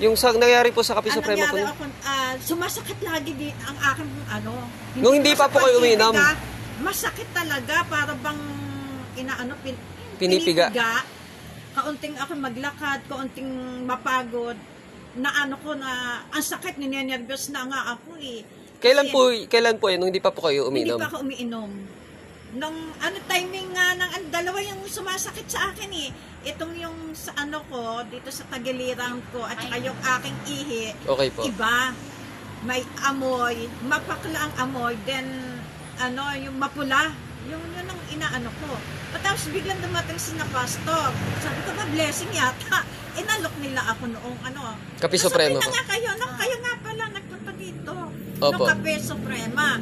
Yung sa nangyari po sa Kape Ang Supremo po. nangyari ako, sumasakit lagi ang aking Nung hindi pa po kayo umiinom? Masakit talaga, para bang Pinipiga. Kaunting ako maglakad, kaunting mapagod, na ang sakit, ninenervyos na nga ako eh. Kailan po yun? Nung hindi pa po kayo umiinom? Hindi pa ako umiinom. Nung timing nga ng dalawa yung sumasakit sa akin eh. Itong yung sa ko, dito sa tagiliran ko, at saka yung aking ihi, Okay po. iba. May amoy, mapakla ang amoy, then yung mapula, yun ang ko. Tapos biglang dumating si na pastor. Sabi ko ba, blessing yata. Inalok nila ako noong Kape Supremo Sabi po. na nga kayo, kayo nga pala nagpunta dito. Opo. Nung Kape Suprema.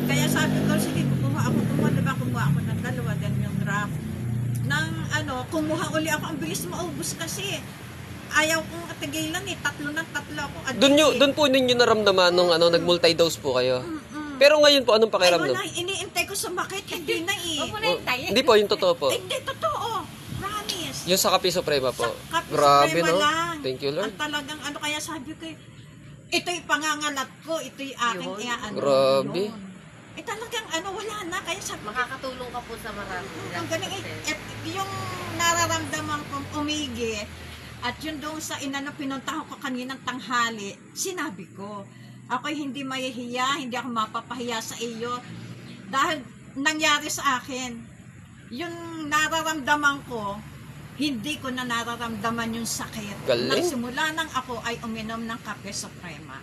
Kaya sabi ko, sige, kumuha ako ng dalawa, then yung draft. Kumuha uli ako, ang bilis maubos kasi. Ayaw kong tigilan eh, tatlo ako. Doon po ninyo naramdaman nung nag-multi-dose po kayo. Pero ngayon po, anong pakiramdam? Wala, iniintay ko sumakit, hindi na eh. Hindi po, yung totoo po. Hindi, totoo. Promise. Yung sa Kape Suprema po. Kape Grabe, Suprema no? lang. Thank you, Lord. Ang talagang kaya sabi ko, ito'y pangangalat ko, ito'y aking Grabe. talagang wala na, kaya sabi ko, Makakatulong ka po sa marami. ang galing yung nararamdaman kong umigi, at yun doon sa pinuntahan ko kaninang tanghali, sinabi ko, ako'y hindi mahihiya, hindi ako mapapahiya sa iyo, dahil nangyari sa akin, yung nararamdaman ko, hindi ko na nararamdaman yung sakit. Galing. Nagsimula nang ako ay uminom ng Kape Suprema.